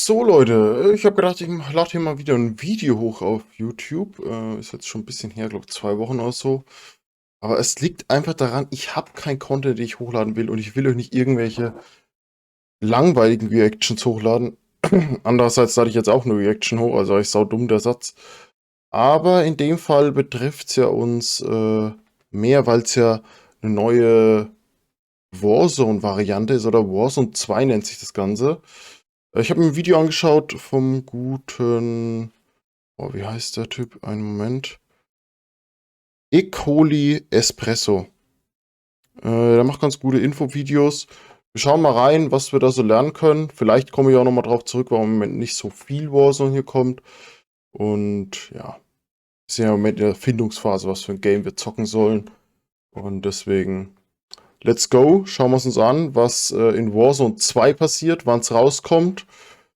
So Leute, ich habe gedacht, ich lade hier mal wieder ein Video hoch auf YouTube. Ist jetzt schon ein bisschen her, glaube 2 Wochen oder so. Aber es liegt einfach daran, ich habe kein Content, den ich hochladen will und ich will euch nicht irgendwelche langweiligen Reactions hochladen. Andererseits lade ich jetzt auch eine Reaction hoch, also ich sau dumm der Satz. Aber in dem Fall betrifft es ja uns mehr, weil es ja eine neue Warzone-Variante ist oder Warzone 2 nennt sich das Ganze. Ich habe mir ein Video angeschaut vom guten, oh, wie heißt der Typ? Einen Moment. eColiEspresso. Der macht ganz gute Infovideos. Wir schauen mal rein, was wir da so lernen können. Vielleicht komme ich auch nochmal drauf zurück, weil im Moment nicht so viel Warzone hier kommt. Und ja, wir sind ja im Moment in der Findungsphase, was für ein Game wir zocken sollen. Und deswegen, let's go. Schauen wir es uns an, was in Warzone 2 passiert, wann es rauskommt.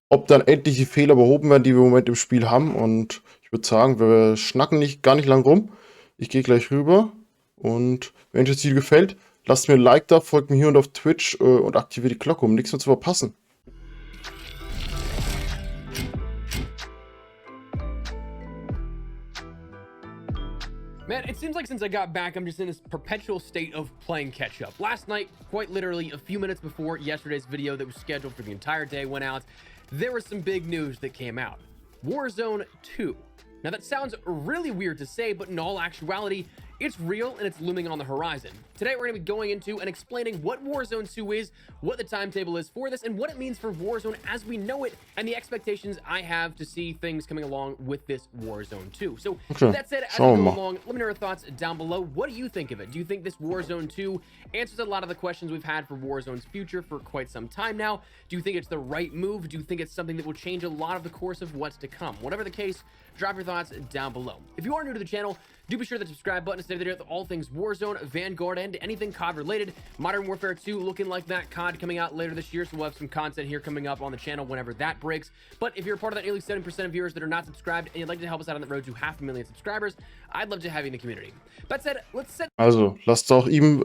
Ob dann endlich die Fehler behoben werden, die wir im Moment im Spiel haben. Und ich würde sagen, wir schnacken gar nicht lang rum. Ich gehe gleich rüber. Und wenn euch das Video gefällt, lasst mir ein Like da, folgt mir hier und auf Twitch und aktiviert die Glocke, um nichts mehr zu verpassen. Man, it seems like since I got back, I'm just in this perpetual state of playing catch up. Last night, quite literally a few minutes before yesterday's video that was scheduled for the entire day went out, there was some big news that came out. Warzone 2. Now that sounds really weird to say, but in all actuality, it's real and it's looming on the horizon. Today we're going to be going into and explaining what Warzone 2 is, what the timetable is for this, and what it means for Warzone as we know it, and the expectations I have to see things coming along with this Warzone 2. So Okay, with that said, as we go along, let me know your thoughts down below. What do you think of it? Do you think this Warzone 2 answers a lot of the questions we've had for Warzone's future for quite some time now? Do you think it's the right move? Do you think it's something that will change a lot of the course of what's to come? Whatever the case, drop your thoughts down below. If you are new to the channel, do be sure to subscribe button to stay there with all things Warzone, Vanguard, and anything COD related. Modern Warfare 2 looking like that COD coming out later this year, so we'll have some content here coming up on the channel whenever that breaks. But if you're a part of that nearly 7% of viewers that are not subscribed and you'd like to help us out on the road to 500,000 subscribers, I'd love to have you in the community. That said, let's set... Also, lasst auch ihm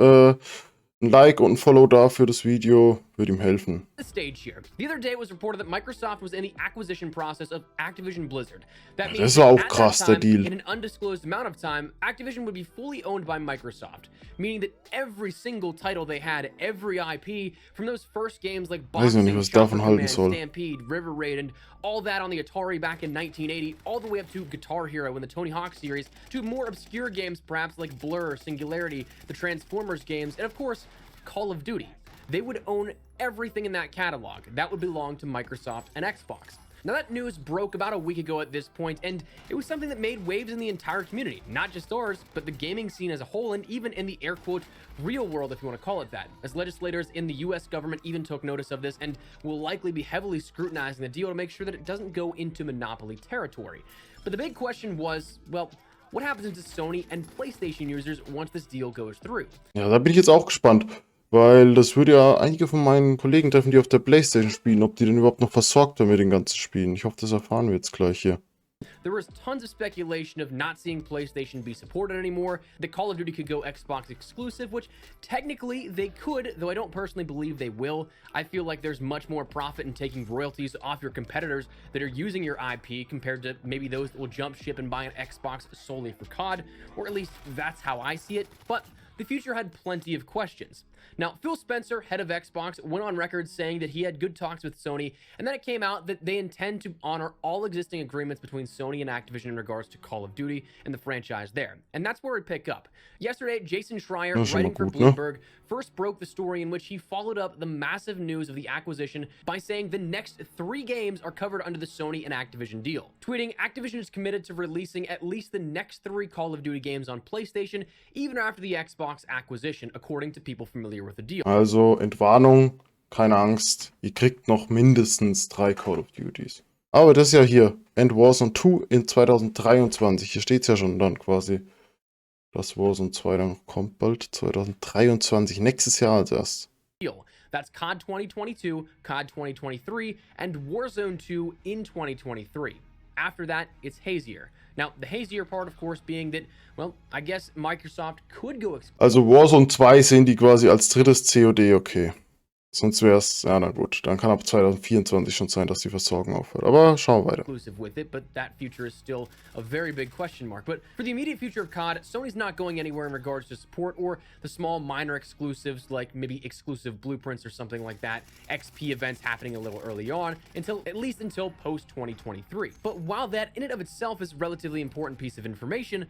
ein Like und ein Follow da für das Video, würde ihm helfen. The stage here. The other day it was reported that Microsoft was in the acquisition process of Activision Blizzard. That means Das war auch at krass, that der time, Deal. in an undisclosed amount of time, Activision would be fully owned by Microsoft, meaning that every single title they had, every IP, from those first games like Weiß noch nicht, Boxing, was ich davon Chopper halten Command, soll. Stampede, River Raid, and all that on the Atari back in 1980, all the way up to Guitar Hero in the Tony Hawk series, to more obscure games perhaps like Blur, Singularity, the Transformers games, and of course, Call of Duty. They would own everything in that catalog. That would belong to Microsoft and Xbox. Now that news broke about a week ago at this point, and it was something that made waves in the entire community, not just ours, but the gaming scene as a whole, and even in the air quote real world, if you want to call it that, as legislators in the US government even took notice of this and will likely be heavily scrutinizing the deal to make sure that it doesn't go into monopoly territory. But the big question was, well, what happens to Sony and PlayStation users once this deal goes through? Ja, da bin ich jetzt auch gespannt. Weil das würde ja einige von meinen Kollegen treffen, die auf der PlayStation spielen, ob die denn überhaupt noch versorgt werden mit den ganzen Spielen. Ich hoffe, das erfahren wir jetzt gleich hier. There was tons of speculation of not seeing PlayStation be supported anymore, that Call of Duty could go Xbox exclusive, which technically they could, though I don't personally believe they will. I feel like there's much more profit in taking royalties off your competitors that are using your IP compared to maybe those that will jump ship and buy an Xbox solely for COD, or at least that's how I see it. But the future had plenty of questions. Now, Phil Spencer, head of Xbox, went on record saying that he had good talks with Sony, and then it came out that they intend to honor all existing agreements between Sony and Activision in regards to Call of Duty and the franchise there. And that's where we pick up. Yesterday, Jason Schreier, writing for Bloomberg, first broke the story in which he followed up the massive news of the acquisition by saying the next 3 games are covered under the Sony and Activision deal. Tweeting, Activision is committed to releasing at least the next 3 Call of Duty games on PlayStation, even after the Xbox acquisition, according to people familiar with the deal. Also, Entwarnung, keine Angst, ihr kriegt noch mindestens 3 Call of Duties. Aber das ist ja hier, End Warzone 2 in 2023. Hier steht es ja schon dann quasi, dass Warzone 2 dann kommt bald, 2023, nächstes Jahr als erst. That's COD 2022, COD 2023, and Warzone 2 in 2023. After that, it's hazier. Now, the hazier part, of course, being that, well, I guess Microsoft could go... Also Warzone 2 sehen die quasi als drittes COD, okay. Sonst wäre es, ja, na gut, dann kann ab 2024 schon sein, dass die Versorgung aufhört. Aber schauen wir weiter. Exclusive with it, but that future is still a very big question mark. But for the immediate future of COD, Sony's not going anywhere in regards to support or the small minor exclusives like maybe exclusive blueprints or something like that, XP events happening a little early on, at least until post 2023. But while that in and of itself is a relatively important piece of information,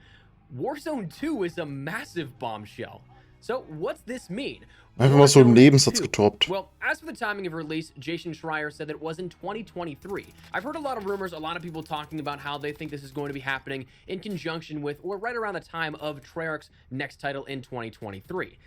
Warzone 2 is a massive bombshell. So what's this mean? Einfach mal so im Nebensatz getoppt. Well, as for the timing of release, Jason Schreier said that it was in 2023. I've heard a lot of rumors, a lot of people talking about how they think this is going to be happening in conjunction with or right around the time of Treyarch's next title in 2023.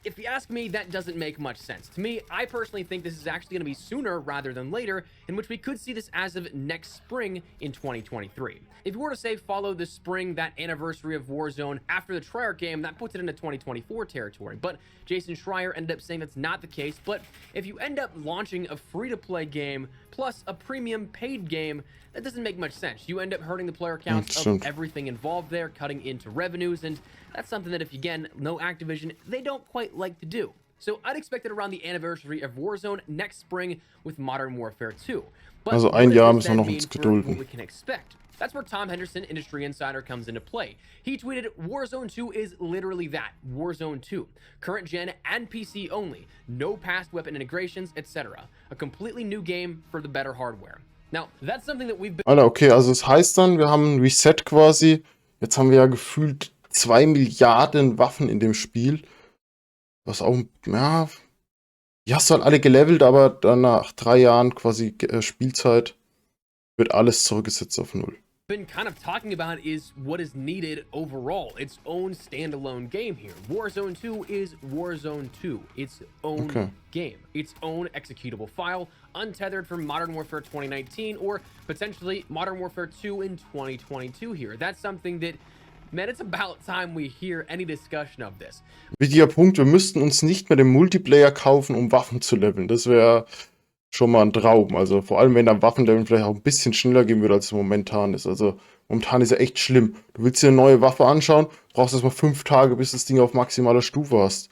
If you ask me, that doesn't make much sense. To me, I personally think this is actually going to be sooner rather than later, in which we could see this as of next spring in 2023. If you were to say follow the spring, that anniversary of Warzone after the Treyarch game, that puts it into 2024 territory. But Jason Schreier ended up saying that's not the case. But if you end up launching a free-to-play game plus a premium paid game, that doesn't make much sense. You end up hurting the player counts of everything involved there, cutting into revenues, and that's something that if, again, no Activision, they don't quite like to do. So I'd expect it around the anniversary of Warzone next spring with Modern Warfare 2. But Also ein Jahr müssen wir noch uns gedulden. we can expect? That's where Tom Henderson, industry insider, comes into play. He tweeted, Warzone 2 is literally that, Warzone 2. Current gen and PC only. No past weapon integrations, etc. A completely new game for the better hardware. Now, that's something that we've been... Alter, okay, also es heißt dann, wir haben ein Reset quasi. Jetzt haben wir ja gefühlt 2 Milliarden Waffen in dem Spiel. Was auch, ja, die hast du halt alle gelevelt, aber dann nach 3 Jahren quasi Spielzeit wird alles zurückgesetzt auf 0. Been kind of talking about is what is needed overall, its own standalone game here. Warzone 2 is Warzone 2, its own game, its own executable file, untethered from Modern Warfare 2019 or potentially Modern Warfare 2 in 2022 here. That's something that, man, it's about time we hear any discussion of this. Wichtiger Punkt, wir müssten uns nicht mehr den Multiplayer kaufen, um Waffen zu leveln. Das wäre schon mal ein Traum. Also vor allem, wenn der Waffenlevel vielleicht auch ein bisschen schneller gehen würde, als es momentan ist. Also momentan ist ja echt schlimm. Du willst dir eine neue Waffe anschauen, brauchst erstmal 5 Tage, bis das Ding auf maximaler Stufe hast.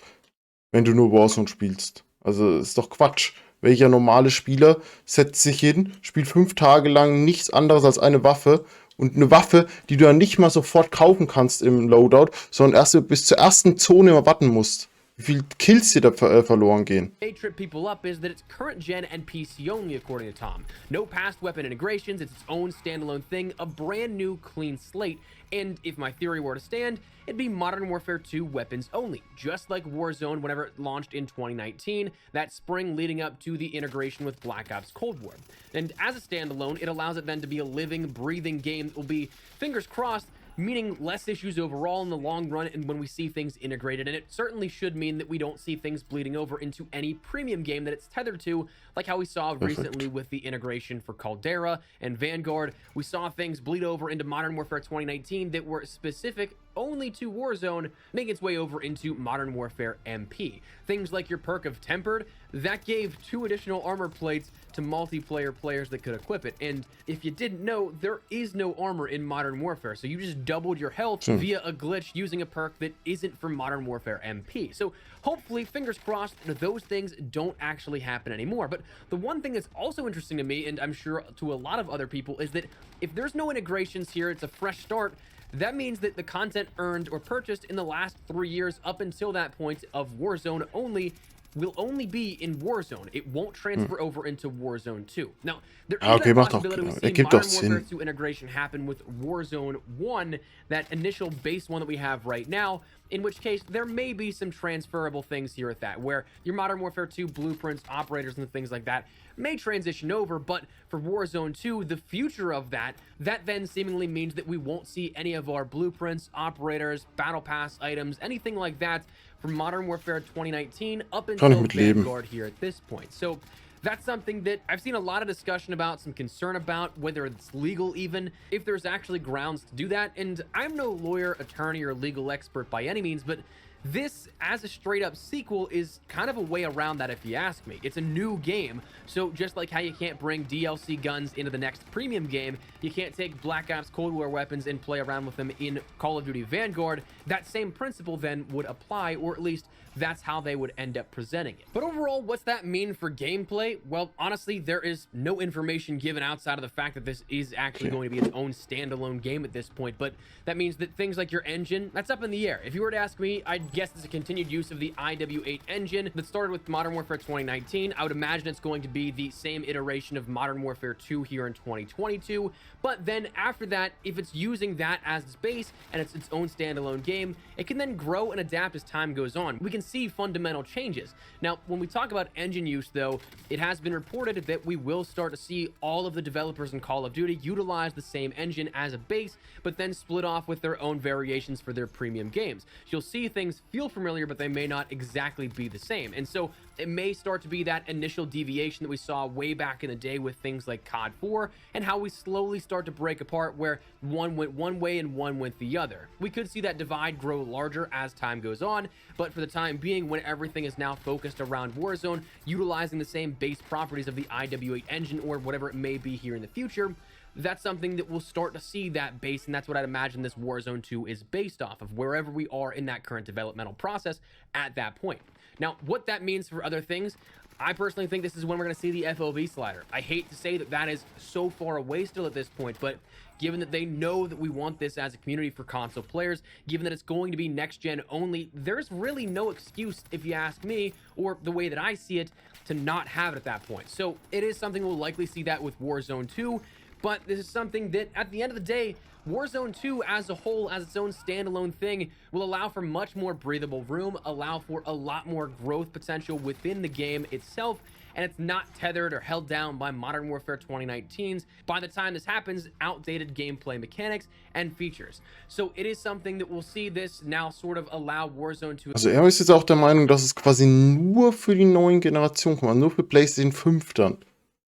Wenn du nur Warzone spielst. Also ist doch Quatsch. Welcher normale Spieler setzt sich hin, spielt 5 Tage lang nichts anderes als eine Waffe. Und eine Waffe, die du ja nicht mal sofort kaufen kannst im Loadout, sondern erst bis zur ersten Zone immer warten musst. Wie viele Kills dir da verloren gehen. They trip people up is that it's current gen and PC only, according to Tom. No past weapon integrations, it's its own standalone thing, a brand new clean slate. And if my theory were to stand, it'd be Modern Warfare 2 weapons only, just like Warzone whenever it launched in 2019, that spring leading up to the integration with Black Ops Cold War. And as a standalone, it allows it then to be a living, breathing game that will be, fingers crossed, meaning less issues overall in the long run and when we see things integrated. And it certainly should mean that we don't see things bleeding over into any premium game that it's tethered to, like how we saw recently with the integration for Caldera and Vanguard. We saw things bleed over into Modern Warfare 2019 that were specific only to Warzone, making its way over into Modern Warfare MP. Things like your perk of Tempered, that gave 2 additional armor plates to multiplayer players that could equip it. And if you didn't know, there is no armor in Modern Warfare, so you just doubled your health via a glitch using a perk that isn't from Modern Warfare MP. So hopefully, fingers crossed, those things don't actually happen anymore. But the one thing that's also interesting to me, and I'm sure to a lot of other people, is that if there's no integrations here, it's a fresh start. That means that the content earned or purchased in the last 3 years up until that point of Warzone only will only be in Warzone. It won't transfer over into Warzone 2. Now, there is that possibility we see Modern Warfare 2 integration happen with Warzone 1, that initial base one that we have right now, in which case there may be some transferable things here at that, where your Modern Warfare 2 blueprints, operators, and things like that may transition over, but for Warzone 2, the future of that then seemingly means that we won't see any of our blueprints, operators, battle pass items, anything like that from Modern Warfare 2019 up until Vanguard here at this point. So that's something that I've seen a lot of discussion about, some concern about, whether it's legal even, if there's actually grounds to do that. And I'm no lawyer, attorney, or legal expert by any means, but This, as a straight up sequel, is kind of a way around that if you ask me. It's a new game, so just like how you can't bring DLC guns into the next premium game, you can't take Black Ops Cold War weapons and play around with them in Call of Duty Vanguard, that same principle then would apply, or at least that's how they would end up presenting it. But overall, what's that mean for gameplay? Well, honestly, there is no information given outside of the fact that this is actually going to be its own standalone game at this point, but that means that things like your engine, that's up in the air. If you were to ask me, I'd guess it's a continued use of the IW8 engine that started with Modern Warfare 2019. I would imagine it's going to be the same iteration of Modern Warfare 2 here in 2022, but then after that, if it's using that as its base and it's its own standalone game, it can then grow and adapt as time goes on. We can see fundamental changes. Now, when we talk about engine use, though, it has been reported that we will start to see all of the developers in Call of Duty utilize the same engine as a base, but then split off with their own variations for their premium games. You'll see things feel familiar, but they may not exactly be the same. And so it may start to be that initial deviation that we saw way back in the day with things like COD 4 and how we slowly start to break apart where one went one way and one went the other. We could see that divide grow larger as time goes on, but for the time being, when everything is now focused around Warzone, utilizing the same base properties of the IW8 engine or whatever it may be here in the future, that's something that we'll start to see that base, and that's what I'd imagine this Warzone 2 is based off of, wherever we are in that current developmental process at that point. Now, what that means for other things, I personally think this is when we're going to see the FOV slider. I hate to say that that is so far away still at this point, but given that they know that we want this as a community for console players, given that it's going to be next gen only, there's really no excuse, if you ask me, or the way that I see it, to not have it at that point. So it is something we'll likely see that with Warzone 2, but this is something that at the end of the day, Warzone 2 as a whole, as its own standalone thing, will allow for much more breathable room, allow for a lot more growth potential within the game itself, and it's not tethered or held down by Modern Warfare 2019's, by the time this happens, outdated gameplay mechanics and features. So it is something that we'll see this now sort of allow Warzone to... Also er ist jetzt auch der Meinung, dass es quasi nur für die neuen Generationen kommt, also nur für PlayStation 5 dann.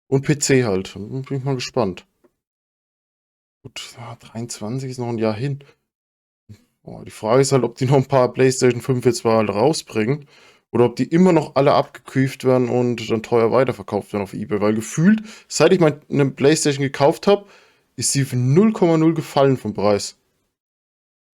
Und PC halt. Bin ich mal gespannt. Gut, 23 ist noch ein Jahr hin. Oh, die Frage ist halt, ob die noch ein paar PlayStation 5 jetzt mal rausbringen. Oder ob die immer noch alle abgeküft werden und dann teuer weiterverkauft werden auf eBay. Weil gefühlt, seit ich mal eine PlayStation gekauft habe, ist sie für 0,0 gefallen vom Preis.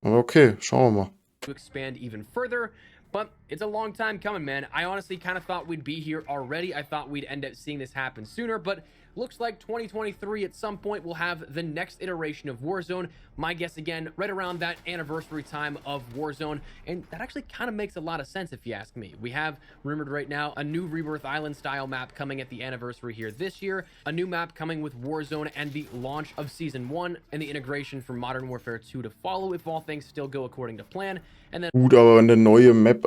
Aber okay, schauen wir mal. To expand even further, but it's a long time coming, man. I honestly kind of thought we'd be here already. I thought we'd end up seeing this happen sooner, but looks like 2023 at some point will have the next iteration of Warzone. My guess, again, right around that anniversary time of Warzone, and that actually kind of makes a lot of sense if you ask me. We have rumored right now a new Rebirth Island style map coming at the anniversary here this year, a new map coming with Warzone and the launch of Season 1, and the integration for Modern Warfare 2 to follow if all things still go according to plan. And then Gut, aber eine neue Map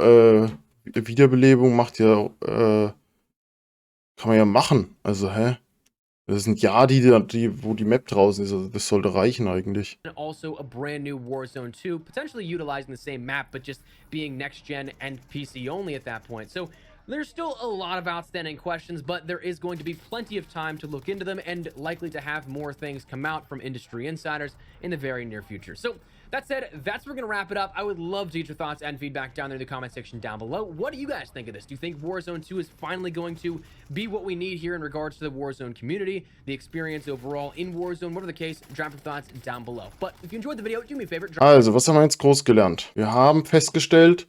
Wiederbelebung macht ja, kann man ja machen. Also, hä? Das ist ein Jahr, wo die Map draußen ist. Also das sollte reichen eigentlich. also a brand new Warzone 2, potentially utilizing the same map, but just being next gen and PC only at that point. So there's still a lot of outstanding questions, but there is going to be plenty of time to look into them and likely to have more things come out from industry insiders in the very near future. So that said, that's where we're going to wrap it up. I would love to get your thoughts and feedback down there in the comment section down below. What do you guys think of this? Do you think Warzone 2 is finally going to be what we need here in regards to the Warzone community, the experience overall in Warzone? Whatever the case, drop your thoughts down below. But if you enjoyed the video, do me a favor. Also, was haben wir jetzt groß gelernt? Wir haben festgestellt,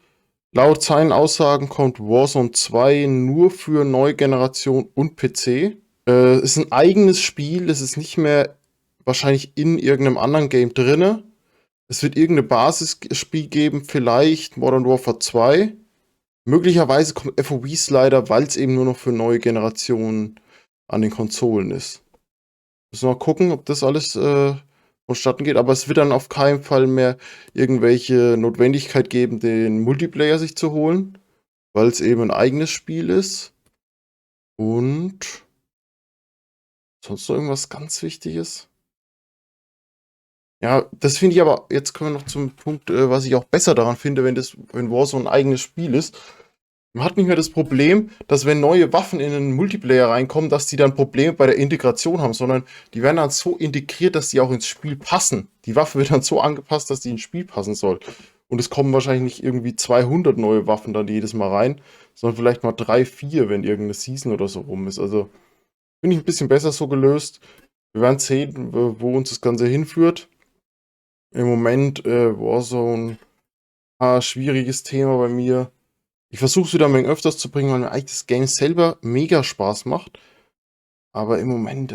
laut seinen Aussagen kommt Warzone 2 nur für neue Generation und PC. Es ist ein eigenes Spiel, es ist nicht mehr wahrscheinlich in irgendeinem anderen Game drinne. Es wird irgendein Basisspiel geben, vielleicht Modern Warfare 2. Möglicherweise kommt FOV-Slider, weil es eben nur noch für neue Generationen an den Konsolen ist. Müssen wir mal gucken, ob das alles vonstatten geht. Aber es wird dann auf keinen Fall mehr irgendwelche Notwendigkeit geben, den Multiplayer sich zu holen, weil es eben ein eigenes Spiel ist. Und sonst noch irgendwas ganz Wichtiges? Ja, das finde ich aber, jetzt kommen wir noch zum Punkt, was ich auch besser daran finde, wenn Warzone ein eigenes Spiel ist. Man hat nicht mehr das Problem, dass wenn neue Waffen in den Multiplayer reinkommen, dass die dann Probleme bei der Integration haben, sondern die werden dann so integriert, dass die auch ins Spiel passen. Die Waffe wird dann so angepasst, dass die ins Spiel passen soll. Und es kommen wahrscheinlich nicht irgendwie 200 neue Waffen dann jedes Mal rein, sondern vielleicht mal 3, 4, wenn irgendeine Season oder so rum ist. Also finde ich ein bisschen besser so gelöst. Wir werden sehen, wo uns das Ganze hinführt. Im Moment Warzone, schwieriges Thema bei mir. Ich versuche es wieder ein wenig öfters zu bringen, weil mir eigentlich das Game selber mega Spaß macht. Aber im Moment,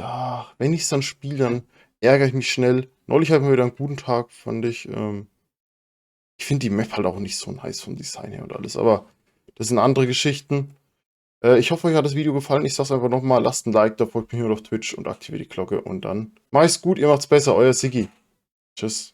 wenn ich es dann spiele, dann ärgere ich mich schnell. Neulich hatten wir wieder einen guten Tag, fand ich. Ich finde die Map halt auch nicht so nice vom Design her und alles. Aber das sind andere Geschichten. Ich hoffe, euch hat das Video gefallen. Ich sag's einfach nochmal, lasst ein Like da, folgt mir hier auf Twitch und aktiviert die Glocke. Und dann macht's gut, ihr macht's besser, euer Siggi. Tschüss.